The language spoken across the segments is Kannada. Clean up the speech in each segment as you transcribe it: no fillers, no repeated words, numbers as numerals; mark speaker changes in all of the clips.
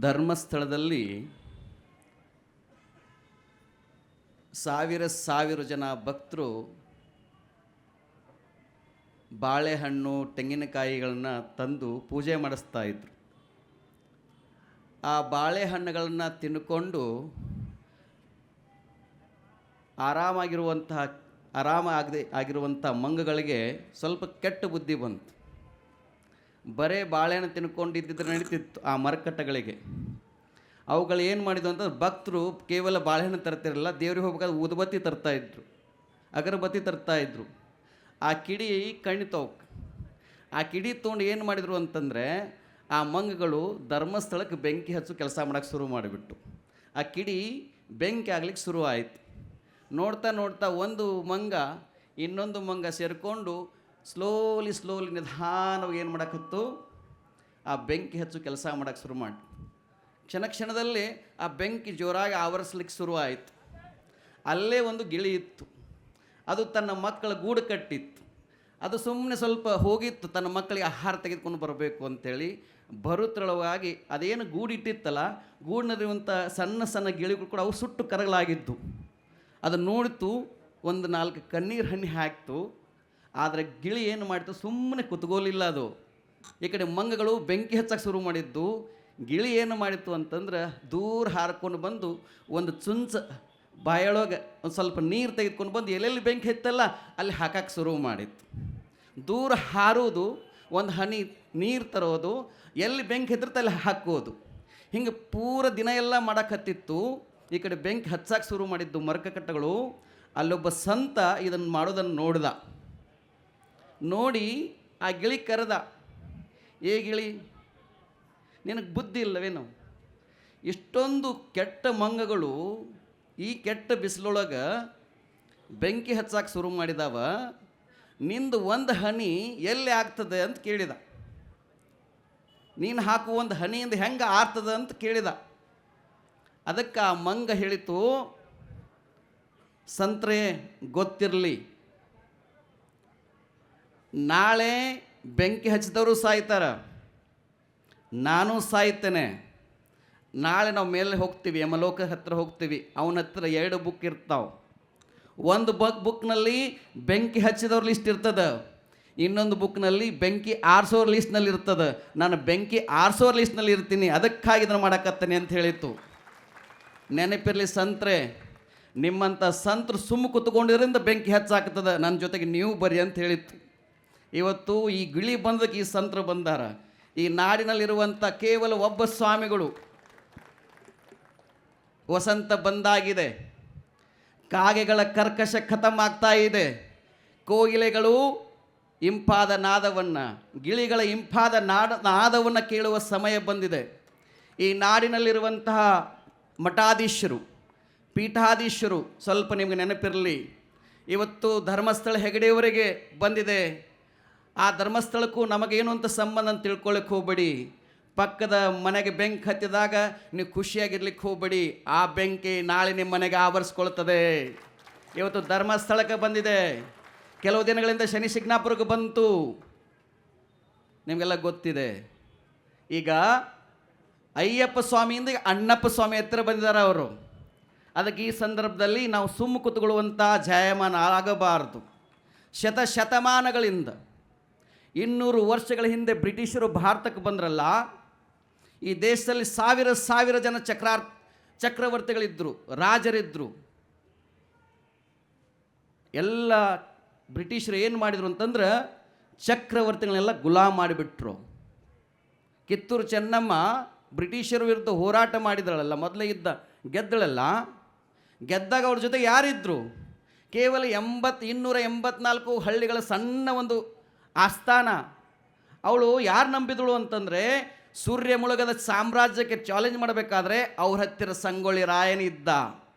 Speaker 1: ಧರ್ಮಸ್ಥಳದಲ್ಲಿ ಸಾವಿರ ಜನ ಭಕ್ತರು ಬಾಳೆಹಣ್ಣು ತೆಂಗಿನಕಾಯಿಗಳನ್ನ ತಂದು ಪೂಜೆ ಮಾಡಿಸ್ತಾ ಇದ್ರು. ಆ ಬಾಳೆಹಣ್ಣುಗಳನ್ನು ತಿನ್ಕೊಂಡು ಆರಾಮಾಗಿರುವಂಥ ಮಂಗಗಳಿಗೆ ಸ್ವಲ್ಪ ಕೆಟ್ಟ ಬುದ್ಧಿ ಬಂತು. ಬರೇ ಬಾಳೆಹಣ್ಣು ತಿನ್ಕೊಂಡಿದ್ದಿದ್ರೆ ನಡೀತಿತ್ತು ಆ ಮರಕಟ್ಟಗಳಿಗೆ. ಅವುಗಳು ಏನು ಮಾಡಿದ್ವು ಅಂತಂದ್ರೆ, ಭಕ್ತರು ಕೇವಲ ಬಾಳೆಹಣ್ಣು ತರ್ತಿರಲ್ಲ, ದೇವ್ರಿಗೆ ಹೋಗ್ಬೇಕಾದ್ರೆ ಊದುಬತ್ತಿ ತರ್ತಾಯಿದ್ರು, ಅಗರಬತ್ತಿ ತರ್ತಾಯಿದ್ರು. ಆ ಕಿಡಿ ಕಣ್ಣಿತವು. ಆ ಕಿಡಿ ತೊಗೊಂಡು ಏನು ಮಾಡಿದರು ಅಂತಂದರೆ, ಆ ಮಂಗಗಳು ಧರ್ಮಸ್ಥಳಕ್ಕೆ ಬೆಂಕಿ ಹಚ್ಚು ಕೆಲಸ ಮಾಡೋಕ್ಕೆ ಶುರು ಮಾಡಿಬಿಟ್ಟು ಆ ಕಿಡಿ ಬೆಂಕಿ ಆಗ್ಲಿಕ್ಕೆ ಶುರು ಆಯಿತು. ನೋಡ್ತಾ ನೋಡ್ತಾ ಒಂದು ಮಂಗ ಇನ್ನೊಂದು ಮಂಗ ಸೇರಿಕೊಂಡು ಸ್ಲೋಲಿ ನಿಧಾನವಾಗಿ ಏನು ಮಾಡೋಕ್ಕತ್ತು, ಆ ಬೆಂಕಿ ಹಚ್ಚು ಕೆಲಸ ಮಾಡೋಕ್ಕೆ ಶುರು ಮಾಡಿ ಕ್ಷಣದಲ್ಲಿ ಆ ಬೆಂಕಿ ಜೋರಾಗಿ ಆವರಿಸ್ಲಿಕ್ಕೆ ಶುರು ಆಯಿತು. ಅಲ್ಲೇ ಒಂದು ಗಿಳಿ ಇತ್ತು, ಅದು ತನ್ನ ಮಕ್ಕಳ ಗೂಡು ಕಟ್ಟಿತ್ತು. ಅದು ಸುಮ್ಮನೆ ಸ್ವಲ್ಪ ಹೋಗಿತ್ತು ತನ್ನ ಮಕ್ಕಳಿಗೆ ಆಹಾರ ತೆಗೆದುಕೊಂಡು ಬರಬೇಕು ಅಂಥೇಳಿ. ಬರುತ್ತಳವಾಗಿ ಅದೇನು ಗೂಡಿಟ್ಟಿತ್ತಲ್ಲ, ಗೂಡಿನಲ್ಲಿರುವಂಥ ಸಣ್ಣ ಸಣ್ಣ ಗಿಳಿಗಳು ಕೂಡ ಅವು ಸುಟ್ಟು ಕರಗಲಾಗಿದ್ದು. ಅದು ನೋಡಿತು, ಒಂದು 4 ಕಣ್ಣೀರು ಹಣ್ಣಿ ಹಾಕ್ತು. ಆದರೆ ಗಿಳಿ ಏನು ಮಾಡಿತು, ಸುಮ್ಮನೆ ಕುತ್ಕೋಲಿಲ್ಲ. ಅದು ಈ ಕಡೆ ಮಂಗಗಳು ಬೆಂಕಿ ಹಚ್ಚಕ್ಕೆ ಶುರು ಮಾಡಿದ್ದು. ಗಿಳಿ ಏನು ಮಾಡಿತ್ತು ಅಂತಂದ್ರೆ, ದೂರ ಹಾರ್ಕೊಂಡು ಬಂದು ಒಂದು ಚುಂಚ ಬಾಯೊಳಗೆ ಒಂದು ಸ್ವಲ್ಪ ನೀರು ತೆಗೆದುಕೊಂಡು ಬಂದು ಎಲ್ಲೆಲ್ಲಿ ಬೆಂಕಿ ಹತ್ತಲ್ಲ ಅಲ್ಲಿ ಹಾಕಕ್ಕೆ ಶುರು ಮಾಡಿತ್ತು. ದೂರ ಹಾರೋದು, ಒಂದು ಹನಿ ನೀರು ತರೋದು, ಎಲ್ಲಿ ಬೆಂಕಿ ಹತ್ತಿರುತ್ತೆ ಅಲ್ಲಿ ಹಾಕೋದು. ಹಿಂಗೆ ಪೂರ ದಿನ ಎಲ್ಲ ಮಾಡಕ್ಕೆ ಈ ಕಡೆ ಬೆಂಕಿ ಹಚ್ಚಕ್ಕೆ ಶುರು ಮಾಡಿದ್ದು ಮರಕಟ್ಟಗಳು. ಅಲ್ಲೊಬ್ಬ ಸಂತ ಇದನ್ನು ಮಾಡೋದನ್ನು ನೋಡಿ ಆ ಗಿಳಿ ಕರೆದ, ಏ ಗಿಳಿ, ನಿನಗೆ ಬುದ್ಧಿ ಇಲ್ಲವೇನು? ಇಷ್ಟೊಂದು ಕೆಟ್ಟ ಮಂಗಗಳು ಈ ಕೆಟ್ಟ ಬಿಸಿಲೊಳಗೆ ಬೆಂಕಿ ಹಚ್ಚಕ್ಕೆ ಶುರು ಮಾಡಿದಾವ, ನಿಂದು ಒಂದು ಹನಿ ಎಲ್ಲಿ ಆಗ್ತದೆ ಅಂತ ಕೇಳಿದ. ನೀನು ಹಾಕುವ ಒಂದು ಹನಿಯಿಂದ ಹೆಂಗೆ ಆಗ್ತದೆ ಅಂತ ಕೇಳಿದ. ಅದಕ್ಕೆ ಆ ಮಂಗ ಹೇಳಿತು, ಸಂತ್ರೆ ಗೊತ್ತಿರಲಿ, ನಾಳೆ ಬೆಂಕಿ ಹಚ್ಚಿದವರು ಸಾಯ್ತಾರ, ನಾನು ಸಾಯ್ತೇನೆ. ನಾಳೆ ನಾವು ಮೇಲೆ ಹೋಗ್ತೀವಿ, ಯಮಲೋಕ ಹತ್ರ ಹೋಗ್ತೀವಿ. ಅವನ ಹತ್ರ 2 ಬುಕ್ ಇರ್ತಾವೆ. ಒಂದು ಬುಕ್ನಲ್ಲಿ ಬೆಂಕಿ ಹಚ್ಚಿದವ್ರ ಲಿಸ್ಟ್ ಇರ್ತದೆ, ಇನ್ನೊಂದು ಬುಕ್ನಲ್ಲಿ ಬೆಂಕಿ ಆರಿಸೋರ್ ಲಿಸ್ಟ್ನಲ್ಲಿ ಇರ್ತದೆ. ನಾನು ಬೆಂಕಿ ಆರಿಸೋರ್ ಲಿಸ್ಟ್ನಲ್ಲಿ ಇರ್ತೀನಿ, ಅದಕ್ಕಾಗಿ ಇದನ್ನು ಮಾಡಕತ್ತೇನೆ ಅಂತ ಹೇಳಿತು. ನೆನಪಿರಲಿ ಸಂತ್ರೆ, ನಿಮ್ಮಂಥ ಸಂತರು ಸುಮ್ಮ ಕೂತ್ಕೊಂಡಿರೋದ್ರಿಂದ ಬೆಂಕಿ ಹಚ್ಚಾಗ್ತದೆ, ನನ್ನ ಜೊತೆಗೆ ನೀವು ಬರ್ರಿ ಅಂತ ಹೇಳಿತ್ತು. ಇವತ್ತು ಈ ಗಿಳಿ ಬಂದಕ್ಕೆ ಈ ಸಂತರು ಬಂದಾರ. ಈ ನಾಡಿನಲ್ಲಿರುವಂಥ ಕೇವಲ ಒಬ್ಬ ಸ್ವಾಮಿಗಳು, ವಸಂತ ಬಂದಾಗಿದೆ, ಕಾಗೆಗಳ ಕರ್ಕಶ ಖತಮ್ ಆಗ್ತಾ ಇದೆ, ಕೋಗಿಲೆಗಳು ಇಂಪಾದ ನಾದವನ್ನು, ಗಿಳಿಗಳ ಇಂಪಾದ ನಾದವನ್ನು ಕೇಳುವ ಸಮಯ ಬಂದಿದೆ. ಈ ನಾಡಿನಲ್ಲಿರುವಂತಹ ಮಠಾಧೀಶರು, ಪೀಠಾಧೀಶರು, ಸ್ವಲ್ಪ ನಿಮಗೆ ನೆನಪಿರಲಿ, ಇವತ್ತು ಧರ್ಮಸ್ಥಳ ಹೆಗಡೆಯವರೆಗೆ ಬಂದಿದೆ. ಆ ಧರ್ಮಸ್ಥಳಕ್ಕೂ ನಮಗೇನು ಅಂತ ಸಂಬಂಧ ಅಂತ ತಿಳ್ಕೊಳ್ಳಿಕ್ಕೆ ಹೋಗ್ಬೇಡಿ. ಪಕ್ಕದ ಮನೆಗೆ ಬೆಂಕಿ ಹತ್ತಿದಾಗ ನೀವು ಖುಷಿಯಾಗಿರ್ಲಿಕ್ಕೆ ಹೋಗ್ಬೇಡಿ, ಆ ಬೆಂಕಿ ನಾಳೆ ನಿಮ್ಮ ಮನೆಗೆ ಆವರಿಸ್ಕೊಳ್ತದೆ. ಇವತ್ತು ಧರ್ಮಸ್ಥಳಕ್ಕೆ ಬಂದಿದೆ, ಕೆಲವು ದಿನಗಳಿಂದ ಶನಿ ಶಿಗ್ನಾಪುರಕ್ಕೆ ಬಂತು, ನಿಮಗೆಲ್ಲ ಗೊತ್ತಿದೆ. ಈಗ ಅಯ್ಯಪ್ಪ ಸ್ವಾಮಿಯಿಂದ ಅಣ್ಣಪ್ಪ ಸ್ವಾಮಿ ಹತ್ತಿರ ಬಂದಿದ್ದಾರೆ ಅವರು. ಅದಕ್ಕೆ ಈ ಸಂದರ್ಭದಲ್ಲಿ ನಾವು ಸುಮ್ಮ ಕೂತ್ಕೊಳ್ಳುವಂಥ ಜಾಯಮಾನ ಆಗಬಾರದು. ಶತಮಾನಗಳಿಂದ 200 ವರ್ಷಗಳ ಹಿಂದೆ ಬ್ರಿಟಿಷರು ಭಾರತಕ್ಕೆ ಬಂದ್ರಲ್ಲ, ಈ ದೇಶದಲ್ಲಿ ಸಾವಿರ ಜನ ಚಕ್ರವರ್ತಿಗಳಿದ್ದರು, ರಾಜರಿದ್ದರು. ಎಲ್ಲ ಬ್ರಿಟಿಷರು ಏನು ಮಾಡಿದರು ಅಂತಂದ್ರೆ, ಚಕ್ರವರ್ತಿಗಳನ್ನೆಲ್ಲ ಗುಲಾಮ್ ಮಾಡಿಬಿಟ್ರು. ಕಿತ್ತೂರು ಚೆನ್ನಮ್ಮ ಬ್ರಿಟಿಷರ ವಿರುದ್ಧ ಹೋರಾಟ ಮಾಡಿದಳಲ್ಲ, ಮೊದಲೇ ಗೆದ್ದಳಲ್ಲ. ಗೆದ್ದಾಗ ಅವ್ರ ಜೊತೆ ಯಾರಿದ್ರು? ಕೇವಲ 284 ಹಳ್ಳಿಗಳ ಸಣ್ಣ ಒಂದು ಆಸ್ಥಾನ. ಅವಳು ಯಾರು ನಂಬಿದಳು ಅಂತಂದರೆ, ಸೂರ್ಯ ಮುಳುಗದ ಸಾಮ್ರಾಜ್ಯಕ್ಕೆ ಚಾಲೆಂಜ್ ಮಾಡಬೇಕಾದ್ರೆ ಅವ್ರ ಹತ್ತಿರ ಸಂಗೊಳ್ಳಿ ರಾಯನ ಇದ್ದ,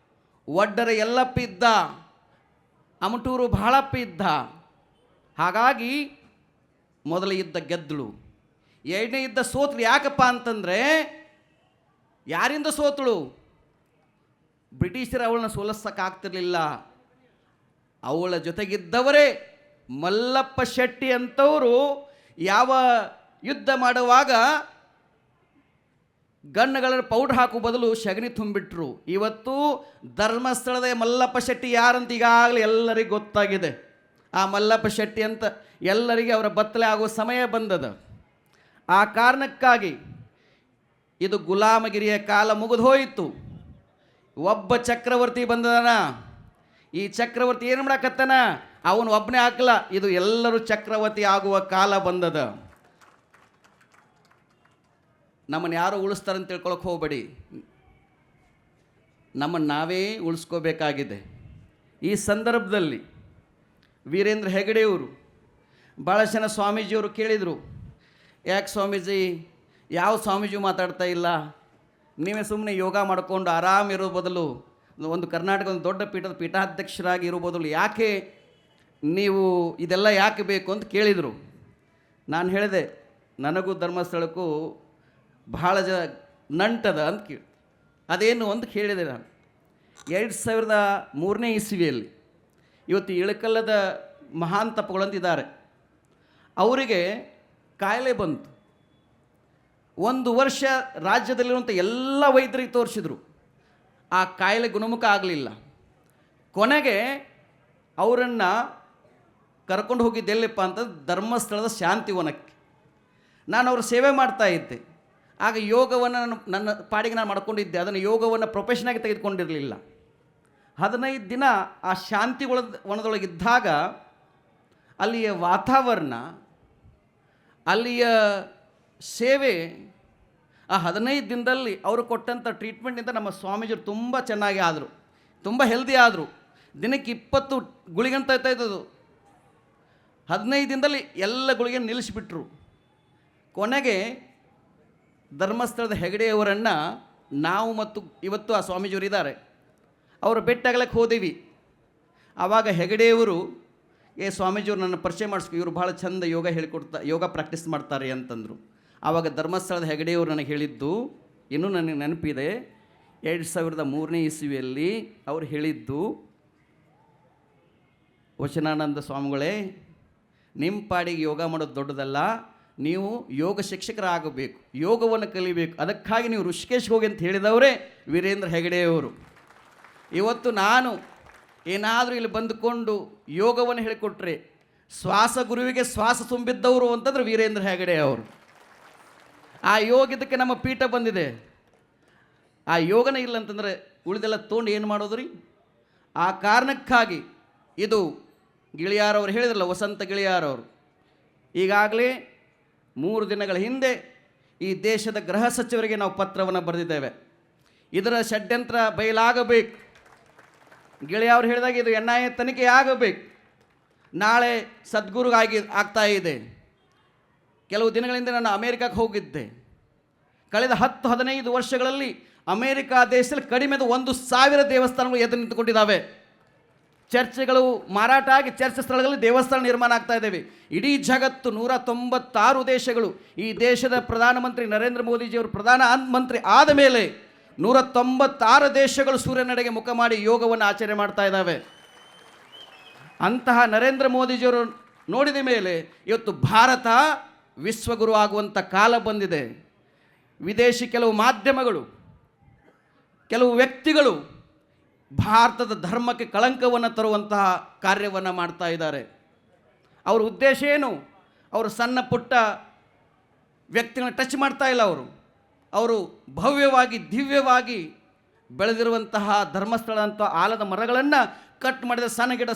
Speaker 1: ಒಡ್ಡರ ಯಲ್ಲಪ್ಪ ಇದ್ದ, ಅಮಟೂರು ಬಾಳಪ್ಪ ಇದ್ದ. ಹಾಗಾಗಿ ಮೊದಲ ಯುದ್ಧ ಗೆದ್ದಳು. 2ನೇ ಯುದ್ಧ ಸೋತಳು. ಯಾಕಪ್ಪ ಅಂತಂದರೆ, ಯಾರಿಂದ ಸೋತಳು? ಬ್ರಿಟಿಷರು ಅವಳನ್ನ ಸೋಲಿಸೋಕ್ಕಾಗ್ತಿರ್ಲಿಲ್ಲ. ಅವಳ ಜೊತೆಗಿದ್ದವರೇ ಮಲ್ಲಪ್ಪ ಶೆಟ್ಟಿ ಅಂತವರು ಯಾವ ಯುದ್ಧ ಮಾಡುವಾಗ ಗಣ್ಣಗಳ ಪೌಡ್ರ್ ಹಾಕೋ ಬದಲು ಸಗಣಿ ತುಂಬಿಟ್ರು. ಇವತ್ತು ಧರ್ಮಸ್ಥಳದ ಮಲ್ಲಪ್ಪ ಶೆಟ್ಟಿ ಯಾರಂತ ಈಗಾಗಲೇ ಎಲ್ಲರಿಗೂ ಗೊತ್ತಾಗಿದೆ. ಆ ಮಲ್ಲಪ್ಪ ಶೆಟ್ಟಿ ಅಂತ ಎಲ್ಲರಿಗೆ ಅವರ ಬತ್ತಲೆ ಆಗುವ ಸಮಯ ಬಂದದ. ಆ ಕಾರಣಕ್ಕಾಗಿ ಇದು ಗುಲಾಮಗಿರಿಯ ಕಾಲ ಮುಗಿದು ಹೋಯಿತು. ಒಬ್ಬ ಚಕ್ರವರ್ತಿ ಬಂದದನ. ಈ ಚಕ್ರವರ್ತಿ ಏನು ಮಾಡಕತ್ತನ? ಅವನು ಒಬ್ಬನೇ ಹಾಕಲ್ಲ, ಇದು ಎಲ್ಲರೂ ಚಕ್ರವರ್ತಿ ಆಗುವ ಕಾಲ ಬಂದದ. ನಮ್ಮನ್ನು ಯಾರು ಉಳಿಸ್ತಾರಂತ ತಿಳ್ಕೊಳಕ್ಕೆ ಹೋಗಬೇಡಿ, ನಮ್ಮನ್ನು ನಾವೇ ಉಳಿಸ್ಕೋಬೇಕಾಗಿದೆ. ಈ ಸಂದರ್ಭದಲ್ಲಿ ವೀರೇಂದ್ರ ಹೆಗಡೆಯವರು ಭಾಳ ಜನ ಸ್ವಾಮೀಜಿಯವರು ಕೇಳಿದರು, ಯಾಕೆ ಸ್ವಾಮೀಜಿ, ಯಾವ ಸ್ವಾಮೀಜಿ ಮಾತಾಡ್ತಾ ಇಲ್ಲ, ನೀವೇ ಸುಮ್ಮನೆ ಯೋಗ ಮಾಡಿಕೊಂಡು ಆರಾಮಿರೋ ಬದಲು ಒಂದು ಕರ್ನಾಟಕದ ಒಂದು ದೊಡ್ಡ ಪೀಠದ ಪೀಠಾಧ್ಯಕ್ಷರಾಗಿ ಇರೋ ಬದಲು ಯಾಕೆ ನೀವು ಇದೆಲ್ಲ ಯಾಕೆ ಬೇಕು ಅಂತ ಕೇಳಿದರು. ನಾನು ಹೇಳಿದೆ, ನನಗೂ ಧರ್ಮಸ್ಥಳಕ್ಕೂ ಭಾಳ ನಂಟದ ಅಂತ ಕೇಳಿ. ಅದೇನು ಅಂತ ಕೇಳಿದೆ ನಾನು. 2003ನೇ ಇಸವಿಯಲ್ಲಿ ಇವತ್ತು ಇಳಕಲ್ಲದ ಮಹಾನ್ ತಪ್ಪುಗಳಂತಿದ್ದಾರೆ, ಅವರಿಗೆ ಕಾಯಿಲೆ ಬಂತು. 1 ವರ್ಷ ರಾಜ್ಯದಲ್ಲಿರುವಂಥ ಎಲ್ಲ ವೈದ್ಯರಿಗೆ ತೋರಿಸಿದರು, ಆ ಕಾಯಿಲೆ ಗುಣಮುಖ ಆಗಲಿಲ್ಲ. ಕೊನೆಗೆ ಅವರನ್ನು ಕರ್ಕೊಂಡು ಹೋಗಿದ್ದೆಲ್ಲಪ್ಪ ಅಂತ ಧರ್ಮಸ್ಥಳದ ಶಾಂತಿವನಕ್ಕೆ. ನಾನು ಅವ್ರ ಸೇವೆ ಮಾಡ್ತಾ ಇದ್ದೆ. ಆಗ ಯೋಗವನ್ನು ನನ್ನ ಪಾಡಿಗೆ ನಾನು ಮಾಡ್ಕೊಂಡಿದ್ದೆ, ಅದನ್ನು ಯೋಗವನ್ನು ಪ್ರೊಫೆಷನಾಗಿ ತೆಗೆದುಕೊಂಡಿರಲಿಲ್ಲ. 15 ದಿನ ಆ ಶಾಂತಿ ವನದೊಳಗಿದ್ದಾಗ ಅಲ್ಲಿಯ ವಾತಾವರಣ, ಅಲ್ಲಿಯ ಸೇವೆ, ಆ 15 ದಿನದಲ್ಲಿ ಅವರು ಕೊಟ್ಟಂಥ ಟ್ರೀಟ್ಮೆಂಟಿಂದ ನಮ್ಮ ಸ್ವಾಮೀಜಿಯವರು ತುಂಬ ಚೆನ್ನಾಗಿ ಆದರು, ತುಂಬ ಹೆಲ್ದಿ ಆದರು. ದಿನಕ್ಕೆ 20 ಗುಳಿಗೆ ಅಂತ ಇದ್ದದ್ದು 15 ದಿನದಲ್ಲಿ ಎಲ್ಲ ಗುಳಿಗೆ ನಿಲ್ಲಿಸಿಬಿಟ್ರು. ಕೊನೆಗೆ ಧರ್ಮಸ್ಥಳದ ಹೆಗಡೆಯವರನ್ನು ನಾವು ಮತ್ತು ಇವತ್ತು ಆ ಸ್ವಾಮೀಜಿಯವರು ಇದ್ದಾರೆ, ಅವರು ಭೇಟಿಯಾಗಲಿಕ್ಕೆ ಹೋದೀವಿ. ಆವಾಗ ಹೆಗಡೆಯವರು, ಸ್ವಾಮೀಜಿಯವರು ನನ್ನ ಪರಿಚಯ ಮಾಡಿಸ್ಕೊ, ಇವರು ಭಾಳ ಚಂದ ಯೋಗ ಪ್ರಾಕ್ಟೀಸ್ ಮಾಡ್ತಾರೆ ಅಂತಂದರು. ಆವಾಗ ಧರ್ಮಸ್ಥಳದ ಹೆಗಡೆಯವರು ನನಗೆ ಹೇಳಿದ್ದು ಇನ್ನೂ ನನಗೆ ನೆನಪಿದೆ. 2003ನೇ ಇಸವಿಯಲ್ಲಿ ಅವರು ಹೇಳಿದ್ದು, ವಚನಾನಂದ ಸ್ವಾಮಿಗಳೇ, ನಿಮ್ಮ ಪಾಡಿಗೆ ಯೋಗ ಮಾಡೋದು ದೊಡ್ಡದಲ್ಲ, ನೀವು ಯೋಗ ಶಿಕ್ಷಕರಾಗಬೇಕು, ಯೋಗವನ್ನು ಕಲಿಬೇಕು, ಅದಕ್ಕಾಗಿ ನೀವು ಋಷಿಕೇಶ್ಗೆ ಹೋಗಿ ಅಂತ ಹೇಳಿದವರೇ ವೀರೇಂದ್ರ ಹೆಗಡೆಯವರು. ಇವತ್ತು ನಾನು ಏನಾದರೂ ಇಲ್ಲಿ ಬಂದುಕೊಂಡು ಯೋಗವನ್ನು ಹೇಳಿಕೊಟ್ರೆ, ಶ್ವಾಸ ಗುರುವಿಗೆ ಶ್ವಾಸ ತುಂಬಿದ್ದವರು ಅಂತಂದ್ರೆ ವೀರೇಂದ್ರ ಹೆಗಡೆ ಅವರು. ಆ ಯೋಗದಕ್ಕೆ ನಮ್ಮ ಪೀಠ ಬಂದಿದೆ. ಆ ಯೋಗನೇ ಇಲ್ಲ ಅಂತಂದರೆ ಉಳಿದೆಲ್ಲ ತೊಗೊಂಡು ಏನು ಮಾಡೋದು ರೀ? ಆ ಕಾರಣಕ್ಕಾಗಿ ಇದು ಗಿಳಿಯಾರವರು ಹೇಳಿದ್ರಲ್ಲ, ವಸಂತ ಗಿಳಿಯಾರವರು, ಈಗಾಗಲೇ 3 ದಿನಗಳ ಹಿಂದೆ ಈ ದೇಶದ ಗೃಹ ಸಚಿವರಿಗೆ ನಾವು ಪತ್ರವನ್ನು ಬರೆದಿದ್ದೇವೆ. ಇದರ ಷಡ್ಯಂತ್ರ ಬಯಲಾಗಬೇಕು. ಗಿಳಿಯವರು ಹೇಳಿದಾಗ ಇದು NIA ತನಿಖೆ ಆಗಬೇಕು. ನಾಳೆ ಸದ್ಗುರುಗಾಗಿ ಆಗ್ತಾ ಇದೆ. ಕೆಲವು ದಿನಗಳಿಂದ ನಾನು ಅಮೇರಿಕಕ್ಕೆ ಹೋಗಿದ್ದೆ. ಕಳೆದ 10-15 ವರ್ಷಗಳಲ್ಲಿ ಅಮೇರಿಕಾ ದೇಶದಲ್ಲಿ ಕಡಿಮೆದು 1,000 ದೇವಸ್ಥಾನಗಳು ಎದ್ದು ನಿಂತುಕೊಂಡಿದ್ದಾವೆ. ಚರ್ಚ್ಗಳು ಮಾರಾಟ ಆಗಿ ಚರ್ಚ್ ಸ್ಥಳಗಳಲ್ಲಿ ದೇವಸ್ಥಾನ ನಿರ್ಮಾಣ ಆಗ್ತಾ ಇದ್ದೇವೆ. ಇಡೀ ಜಗತ್ತು 196 ದೇಶಗಳು, ಈ ದೇಶದ ಪ್ರಧಾನಮಂತ್ರಿ ನರೇಂದ್ರ ಮೋದಿಜಿಯವರು ಪ್ರಧಾನಮಂತ್ರಿ ಆದ ಮೇಲೆ 196 ದೇಶಗಳು ಸೂರ್ಯನೆಡೆಗೆ ಮುಖ ಮಾಡಿ ಯೋಗವನ್ನು ಆಚರಣೆ ಮಾಡ್ತಾ ಇದ್ದಾವೆ. ಅಂತಹ ನರೇಂದ್ರ ಮೋದಿಜಿಯವರು ನೋಡಿದ ಮೇಲೆ ಇವತ್ತು ಭಾರತ ವಿಶ್ವಗುರು ಆಗುವಂಥ ಕಾಲ ಬಂದಿದೆ. ವಿದೇಶಿ ಕೆಲವು ಮಾಧ್ಯಮಗಳು, ಕೆಲವು ವ್ಯಕ್ತಿಗಳು ಭಾರತದ ಧರ್ಮಕ್ಕೆ ಕಳಂಕವನ್ನು ತರುವಂತಹ ಕಾರ್ಯವನ್ನು ಮಾಡ್ತಾ ಇದ್ದಾರೆ. ಅವರ ಉದ್ದೇಶ ಏನು? ಅವರು ಸಣ್ಣ ಪುಟ್ಟ ವ್ಯಕ್ತಿಗಳನ್ನ ಟಚ್ ಮಾಡ್ತಾ ಇಲ್ಲ. ಅವರು ಭವ್ಯವಾಗಿ ದಿವ್ಯವಾಗಿ ಬೆಳೆದಿರುವಂತಹ ಧರ್ಮಸ್ಥಳ ಅಂತ ಆಲದ ಮರಗಳನ್ನು ಕಟ್ ಮಾಡಿದ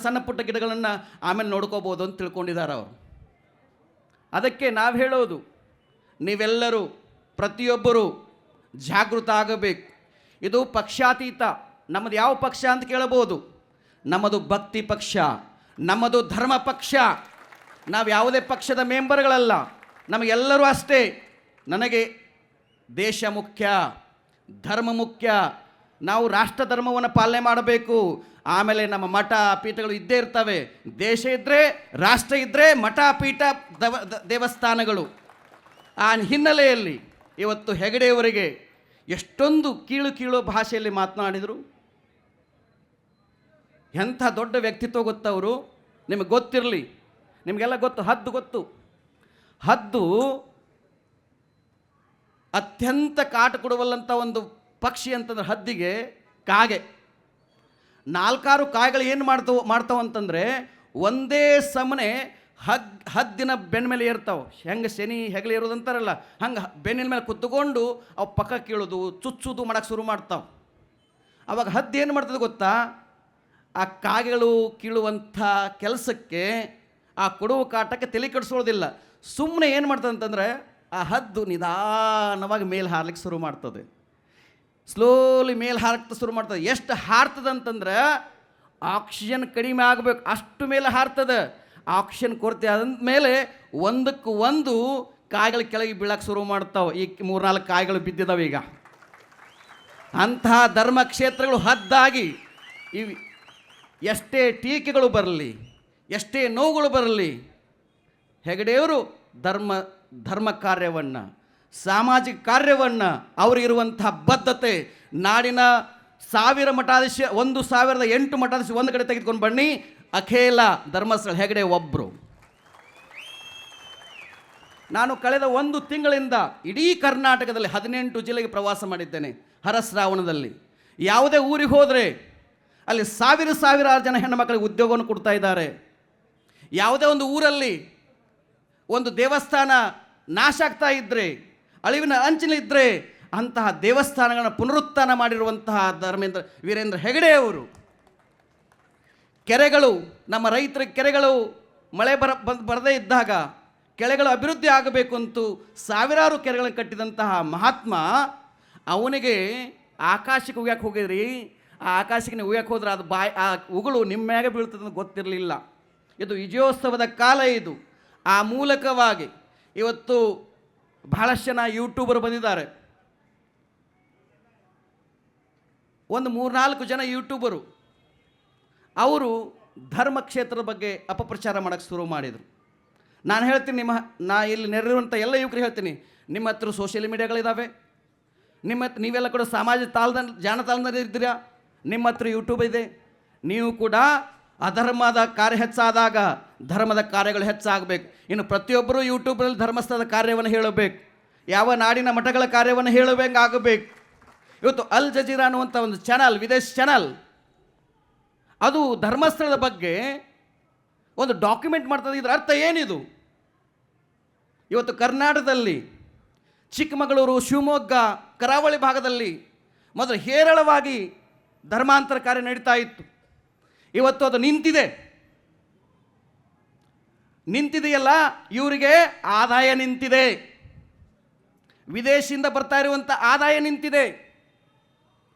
Speaker 1: ಸಣ್ಣ ಪುಟ್ಟ ಗಿಡಗಳನ್ನು ಆಮೇಲೆ ನೋಡ್ಕೋಬೋದು ಅಂತ ತಿಳ್ಕೊಂಡಿದ್ದಾರೆ ಅವರು. ಅದಕ್ಕೆ ನಾವು ಹೇಳೋದು, ನೀವೆಲ್ಲರೂ ಪ್ರತಿಯೊಬ್ಬರೂ ಜಾಗೃತ ಆಗಬೇಕು. ಇದು ಪಕ್ಷಾತೀತ. ನಮ್ಮದು ಯಾವ ಪಕ್ಷ ಅಂತ ಕೇಳಬಹುದು. ನಮ್ಮದು ಭಕ್ತಿ ಪಕ್ಷ, ನಮ್ಮದು ಧರ್ಮ ಪಕ್ಷ. ನಾವು ಯಾವುದೇ ಪಕ್ಷದ ಮೆಂಬರ್ಗಳಲ್ಲ, ನಮಗೆಲ್ಲರೂ ಅಷ್ಟೇ. ನನಗೆ ದೇಶ ಮುಖ್ಯ, ಧರ್ಮ ಮುಖ್ಯ. ನಾವು ರಾಷ್ಟ್ರ ಧರ್ಮವನ್ನು ಪಾಲನೆ ಮಾಡಬೇಕು. ಆಮೇಲೆ ನಮ್ಮ ಮಠ ಪೀಠಗಳು ಇದ್ದೇ ಇರ್ತವೆ. ದೇಶ ಇದ್ದರೆ, ರಾಷ್ಟ್ರ ಇದ್ದರೆ ಮಠ ಪೀಠ ದೇವಸ್ಥಾನಗಳು. ಆ ಹಿನ್ನೆಲೆಯಲ್ಲಿ ಇವತ್ತು ಹೆಗಡೆಯವರಿಗೆ ಎಷ್ಟೊಂದು ಕೀಳು ಭಾಷೆಯಲ್ಲಿ ಮಾತನಾಡಿದರು. ಎಂಥ ದೊಡ್ಡ ವ್ಯಕ್ತಿತ್ವ ಗೊತ್ತವರು. ನಿಮಗೆ ಗೊತ್ತಿರಲಿ, ನಿಮಗೆಲ್ಲ ಗೊತ್ತು, ಹದ್ದು ಗೊತ್ತು. ಹದ್ದು ಅತ್ಯಂತ ಕಾಟ ಕೊಡುವಲ್ಲಂಥ ಒಂದು ಪಕ್ಷಿ ಅಂತಂದ್ರೆ ಹದ್ದಿಗೆ ಕಾಗೆ. 4-6 ಕಾಗೆಗಳು ಏನು ಮಾಡ್ತಾವ ಅಂತಂದರೆ ಒಂದೇ ಸಮನೆ ಹದ್ದಿನ ಬೆನ್ನ ಮೇಲೆ ಏರ್ತಾವೆ. ಹೆಂಗೆ ಶನಿ ಹೆಗಲಿ ಇರೋದಂತಾರಲ್ಲ, ಹಂಗೆ ಬೆನ್ನಿನ ಮೇಲೆ ಕುತ್ಕೊಂಡು ಅವು ಪಕ್ಕ ಕೀಳೋದು ಚುಚ್ಚೋದು ಮಾಡೋಕ್ಕೆ ಶುರು ಮಾಡ್ತಾವೆ. ಅವಾಗ ಹದ್ದು ಏನು ಮಾಡ್ತದೆ ಗೊತ್ತಾ, ಆ ಕಾಗೆಗಳು ಕೀಳುವಂಥ ಕೆಲಸಕ್ಕೆ, ಆ ಕೊಡುವ ಕಾಟಕ್ಕೆ ತಲೆ ಕೆಡಿಸೋದಿಲ್ಲ. ಸುಮ್ಮನೆ ಏನು ಮಾಡ್ತದೆ ಅಂತಂದರೆ ಆ ಹದ್ದು ನಿಧಾನವಾಗಿ ಮೇಲೆ ಹಾರ್ಲಿಕ್ಕೆ ಶುರು ಮಾಡ್ತದೆ. ಸ್ಲೋಲಿ ಮೇಲೆ ಹಾರಕ್ಕೆ ಶುರು ಮಾಡ್ತದೆ. ಎಷ್ಟು ಹಾರ್ತದೆ ಅಂತಂದ್ರೆ ಆಕ್ಸಿಜನ್ ಕಡಿಮೆ ಆಗಬೇಕು ಅಷ್ಟು ಮೇಲೆ ಹಾರ್ತದೆ. ಆಕ್ಸಿಜನ್ ಕೊರತೆ ಆದ್ಮೇಲೆ ಒಂದಕ್ಕೆ ಒಂದು ಕಾಯಿಗಳು ಕೆಳಗೆ ಬೀಳಕ್ಕೆ ಶುರು ಮಾಡ್ತಾವೆ. ಈ 3-4 ಕಾಯಿಗಳು ಬಿದ್ದಿದ್ದಾವೆ ಈಗ. ಅಂತಹ ಧರ್ಮಕ್ಷೇತ್ರಗಳು ಹದ್ದಾಗಿ ಇವು ಎಷ್ಟೇ ಟೀಕೆಗಳು ಬರಲಿ, ಎಷ್ಟೇ ನೋವುಗಳು ಬರಲಿ, ಹೆಗಡೆಯವರು ಧರ್ಮ ಕಾರ್ಯವನ್ನು, ಸಾಮಾಜಿಕ ಕಾರ್ಯವನ್ನು, ಅವರಿರುವಂತಹ ಬದ್ಧತೆ, ನಾಡಿನ 1000 ಮಠಾಧೀಶ 1008 ಮಠಾಧೀಶ ಒಂದು ಕಡೆ ತೆಗೆದುಕೊಂಡು ಬನ್ನಿ, ಅಖೇಲ ಧರ್ಮಸ್ಥಳ ಹೆಗಡೆ ಒಬ್ಬರು. ನಾನು ಕಳೆದ 1 ತಿಂಗಳಿಂದ ಇಡೀ ಕರ್ನಾಟಕದಲ್ಲಿ 18 ಜಿಲ್ಲೆಗೆ ಪ್ರವಾಸ ಮಾಡಿದ್ದೇನೆ. ಹರಶ್ರಾವಣದಲ್ಲಿ ಯಾವುದೇ ಊರಿಗೆ ಹೋದರೆ ಅಲ್ಲಿ ಸಾವಿರಾರು ಜನ ಹೆಣ್ಣು ಮಕ್ಕಳಿಗೆ ಉದ್ಯೋಗವನ್ನು ಕೊಡ್ತಾ ಇದ್ದಾರೆ. ಯಾವುದೇ ಒಂದು ಊರಲ್ಲಿ ಒಂದು ದೇವಸ್ಥಾನ ನಾಶ ಆಗ್ತಾ ಇದ್ದರೆ, ಅಳಿವಿನ ಅಂಚಿನಲ್ಲಿದ್ದರೆ ಅಂತಹ ದೇವಸ್ಥಾನಗಳನ್ನು ಪುನರುತ್ಥಾನ ಮಾಡಿರುವಂತಹ ವೀರೇಂದ್ರ ಹೆಗಡೆಯವರು. ಕೆರೆಗಳು, ನಮ್ಮ ರೈತರ ಕೆರೆಗಳು ಮಳೆ ಬರದೇ ಇದ್ದಾಗ ಕೆರೆಗಳು ಅಭಿವೃದ್ಧಿ ಆಗಬೇಕು ಅಂತೂ ಸಾವಿರಾರು ಕೆರೆಗಳನ್ನು ಕಟ್ಟಿದಂತಹ ಮಹಾತ್ಮ, ಅವನಿಗೆ ಆಕಾಶಕ್ಕೆ ಉಯ್ಯಕ್ಕೆ ಹೋಗಿದ್ರಿ, ಆ ಆಕಾಶಕ್ಕೆ ನೀವು ಉಯ್ಯಕ್ಕೆ ಹೋದ್ರೆ ಅದು ಆ ಉಗುಳು ನಿಮ್ಮ ಮ್ಯಾಗೆ ಬೀಳ್ತದೆ ಅಂತ ಗೊತ್ತಿರಲಿಲ್ಲ. ಇದು ವಿಜಯೋತ್ಸವದ ಕಾಲ. ಇದು ಆ ಮೂಲಕವಾಗಿ ಇವತ್ತು ಬಹಳಷ್ಟು ಜನ ಯೂಟ್ಯೂಬರ್ ಬಂದಿದ್ದಾರೆ. ಒಂದು 3-4 ಜನ ಯೂಟ್ಯೂಬರು ಅವರು ಧರ್ಮಕ್ಷೇತ್ರದ ಬಗ್ಗೆ ಅಪಪ್ರಚಾರ ಮಾಡೋಕ್ಕೆ ಶುರು ಮಾಡಿದರು. ನಾನು ಹೇಳ್ತೀನಿ, ನಾ ಇಲ್ಲಿ ನೆರೆದಿರುವಂಥ ಎಲ್ಲ ಯುವಕರು ಹೇಳ್ತೀನಿ, ನಿಮ್ಮ ಹತ್ರ ಸೋಷಿಯಲ್ ಮೀಡಿಯಾಗಳಿದ್ದಾವೆ, ನೀವೆಲ್ಲ ಕೂಡ ಜಾಣತಾಳದಲ್ಲಿ ಇದ್ದೀರಾ, ನಿಮ್ಮ ಹತ್ರ ಯೂಟ್ಯೂಬ್ ಇದೆ. ನೀವು ಕೂಡ ಅಧರ್ಮದ ಕಾರ್ಯ ಹೆಚ್ಚಾದಾಗ ಧರ್ಮದ ಕಾರ್ಯಗಳು ಹೆಚ್ಚಾಗಬೇಕು. ಇನ್ನು ಪ್ರತಿಯೊಬ್ಬರೂ ಯೂಟ್ಯೂಬ್ನಲ್ಲಿ ಧರ್ಮಸ್ಥಳದ ಕಾರ್ಯವನ್ನು ಹೇಳಬೇಕು, ಯಾವ ನಾಡಿನ ಮಠಗಳ ಕಾರ್ಯವನ್ನು ಹೇಳಬೇಕಾಗಬೇಕು. ಇವತ್ತು ಅಲ್ ಜಜೀರಾ ಅನ್ನುವಂಥ ಒಂದು ಚಾನಲ್, ವಿದೇಶಿ ಚಾನಲ್, ಅದು ಧರ್ಮಸ್ಥಳದ ಬಗ್ಗೆ ಒಂದು ಡಾಕ್ಯುಮೆಂಟ್ ಮಾಡ್ತದೆ. ಇದರ ಅರ್ಥ ಏನಿದು? ಇವತ್ತು ಕರ್ನಾಟಕದಲ್ಲಿ ಚಿಕ್ಕಮಗಳೂರು, ಶಿವಮೊಗ್ಗ, ಕರಾವಳಿ ಭಾಗದಲ್ಲಿ ಮೊದಲು ಹೇರಳವಾಗಿ ಧರ್ಮಾಂತರ ಕಾರ್ಯ ನಡೀತಾ ಇತ್ತು. ಇವತ್ತು ಅದು ನಿಂತಿದೆಯಲ್ಲ, ಇವರಿಗೆ ಆದಾಯ ನಿಂತಿದೆ, ವಿದೇಶಿಯಿಂದ ಬರ್ತಾ ಇರುವಂಥ ಆದಾಯ ನಿಂತಿದೆ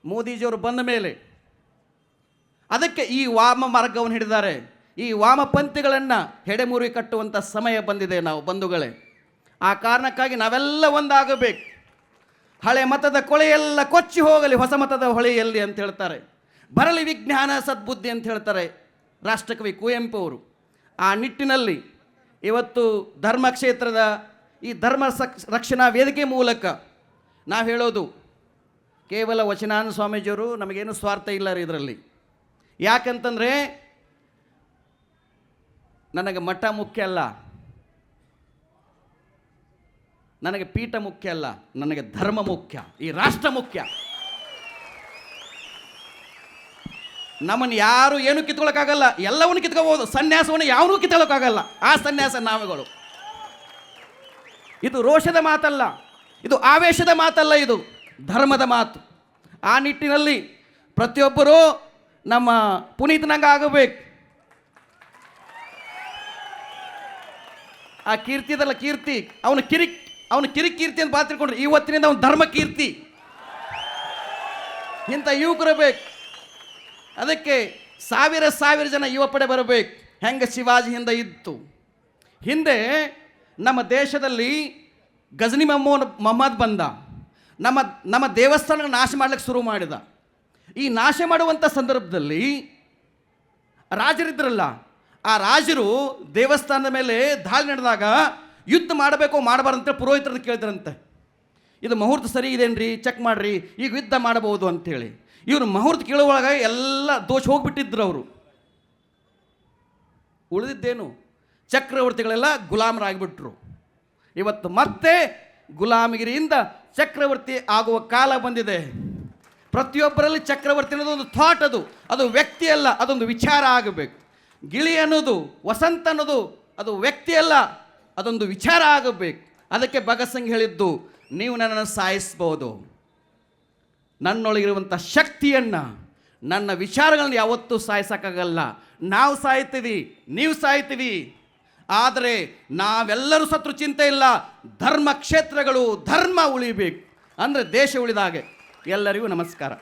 Speaker 1: ಮೋದಿಜಿಯವರು ಬಂದ ಮೇಲೆ. ಅದಕ್ಕೆ ಈ ವಾಮ ಮಾರ್ಗವನ್ನು ಹಿಡಿದಾರೆ. ಈ ವಾಮಪಂಥಿಗಳನ್ನು ಹೆಡೆಮುರಿ ಕಟ್ಟುವಂಥ ಸಮಯ ಬಂದಿದೆ. ನಾವು ಬಂಧುಗಳೇ, ಆ ಕಾರಣಕ್ಕಾಗಿ ನಾವೆಲ್ಲ ಒಂದಾಗಬೇಕು. ಹಳೆ ಮತದ ಕೊಳೆಯೆಲ್ಲ ಕೊಚ್ಚಿ ಹೋಗಲಿ, ಹೊಸ ಮತದ ಹೊಳೆಯಲ್ಲಿ ಅಂತ ಹೇಳ್ತಾರೆ. ಬರಲಿ ವಿಜ್ಞಾನ ಸದ್ಬುದ್ಧಿ ಅಂತ ಹೇಳ್ತಾರೆ ರಾಷ್ಟ್ರಕವಿ ಕುವೆಂಪು ಅವರು. ಆ ನಿಟ್ಟಿನಲ್ಲಿ ಇವತ್ತು ಧರ್ಮಕ್ಷೇತ್ರದ ಈ ಧರ್ಮ ರಕ್ಷಣಾ ವೇದಿಕೆ ಮೂಲಕ ನಾವು ಹೇಳೋದು, ಕೇವಲ ವಚನಾನಂದ ಸ್ವಾಮೀಜಿಯವರು ನಮಗೇನು ಸ್ವಾರ್ಥ ಇಲ್ಲ ರೀ ಇದರಲ್ಲಿ. ಯಾಕಂತಂದರೆ ನನಗೆ ಮಠ ಮುಖ್ಯ ಅಲ್ಲ, ನನಗೆ ಪೀಠ ಮುಖ್ಯ ಅಲ್ಲ, ನನಗೆ ಧರ್ಮ ಮುಖ್ಯ, ಈ ರಾಷ್ಟ್ರ ಮುಖ್ಯ. ನಮ್ಮನ್ನು ಯಾರು ಏನು ಕಿತ್ಕೊಳ್ಳೋಕ್ಕಾಗಲ್ಲ, ಎಲ್ಲವನ್ನು ಕಿತ್ಕೋಬಹುದು. ಸನ್ಯಾಸವನ್ನು ಯಾವನೂ ಕಿತ್ಕೊಳ್ಳೋಕ್ಕಾಗಲ್ಲ. ಆ ಸನ್ಯಾಸ ನಾವುಗಳು. ಇದು ರೋಷದ ಮಾತಲ್ಲ, ಇದು ಆವೇಶದ ಮಾತಲ್ಲ, ಇದು ಧರ್ಮದ ಮಾತು. ಆ ನಿಟ್ಟಿನಲ್ಲಿ ಪ್ರತಿಯೊಬ್ಬರೂ ನಮ್ಮ ಪುನೀತನಂಗ ಆಗಬೇಕು. ಆ ಕೀರ್ತಿ ಇದಲ್ಲ, ಕೀರ್ತಿ ಅವನು ಕಿರಿಕೀರ್ತಿ ಅಂತ ತಿಳ್ಕೊಂಡ್ರೆ ಇವತ್ತಿನಿಂದ ಅವನು ಧರ್ಮ ಕೀರ್ತಿ. ಇಂಥ ಯುವಕರು ಬೇಕು. ಅದಕ್ಕೆ ಸಾವಿರ ಜನ ಯುವ ಪಡೆ ಬರಬೇಕು. ಹೆಂಗೆ ಶಿವಾಜಿ ಹಿಂದೆ ಇತ್ತು. ಹಿಂದೆ ನಮ್ಮ ದೇಶದಲ್ಲಿ ಗಜನಿ ಮೊಹಮ್ಮದ್ ಬಂದ, ನಮ್ಮ ದೇವಸ್ಥಾನ ನಾಶ ಮಾಡ್ಲಿಕ್ಕೆ ಶುರು ಮಾಡಿದ. ಈ ನಾಶ ಮಾಡುವಂಥ ಸಂದರ್ಭದಲ್ಲಿ ರಾಜರಿದ್ರಲ್ಲ, ಆ ರಾಜರು ದೇವಸ್ಥಾನದ ಮೇಲೆ ದಾಳಿ ನಡೆದಾಗ ಯುದ್ಧ ಮಾಡಬೇಕು ಮಾಡಬಾರ್ದು ಅಂತೇಳಿ ಪುರೋಹಿತರದ್ದು ಕೇಳಿದ್ರಂತೆ. ಇದು ಮುಹೂರ್ತ ಸರಿ ಇದೇನ್ರಿ, ಚೆಕ್ ಮಾಡಿರಿ, ಈಗ ಯುದ್ಧ ಮಾಡಬಹುದು ಅಂಥೇಳಿ. ಇವರು ಮುಹೂರ್ತ ಕೇಳುವಾಗ ಎಲ್ಲ ದೋಷ ಹೋಗಿಬಿಟ್ಟಿದ್ರು. ಅವರು ಉಳಿದಿದ್ದೇನು, ಚಕ್ರವರ್ತಿಗಳೆಲ್ಲ ಗುಲಾಮರಾಗಿಬಿಟ್ರು. ಇವತ್ತು ಮತ್ತೆ ಗುಲಾಮಗಿರಿಯಿಂದ ಚಕ್ರವರ್ತಿ ಆಗುವ ಕಾಲ ಬಂದಿದೆ. ಪ್ರತಿಯೊಬ್ಬರಲ್ಲಿ ಚಕ್ರವರ್ತಿ ಅನ್ನೋದು ಒಂದು ಥಾಟ್, ಅದು ವ್ಯಕ್ತಿ ಅಲ್ಲ, ಅದೊಂದು ವಿಚಾರ ಆಗಬೇಕು. ಗಿಳಿ ಅನ್ನೋದು, ವಸಂತ ಅನ್ನೋದು ಅದು ವ್ಯಕ್ತಿ ಅಲ್ಲ, ಅದೊಂದು ವಿಚಾರ ಆಗಬೇಕು. ಅದಕ್ಕೆ ಭಗತ್ ಸಿಂಗ್ ಹೇಳಿದ್ದು, ನೀವು ನನ್ನನ್ನು ಸಾಯಿಸ್ಬೋದು, ನನ್ನೊಳಗಿರುವಂಥ ಶಕ್ತಿಯನ್ನು, ನನ್ನ ವಿಚಾರಗಳನ್ನು ಯಾವತ್ತೂ ಸಾಯಿಸೋಕ್ಕಾಗಲ್ಲ. ನಾವು ಸಾಯ್ತೀವಿ, ನೀವು ಸಾಯ್ತೀವಿ, ಆದರೆ ನಾವೆಲ್ಲರೂ ಸತ್ರು ಚಿಂತೆ ಇಲ್ಲ. ಧರ್ಮ ಕ್ಷೇತ್ರಗಳು, ಧರ್ಮ ಉಳಿಬೇಕು, ಅಂದರೆ ದೇಶ ಉಳಿದ ಹಾಗೆ. ಎಲ್ಲರಿಗೂ ನಮಸ್ಕಾರ.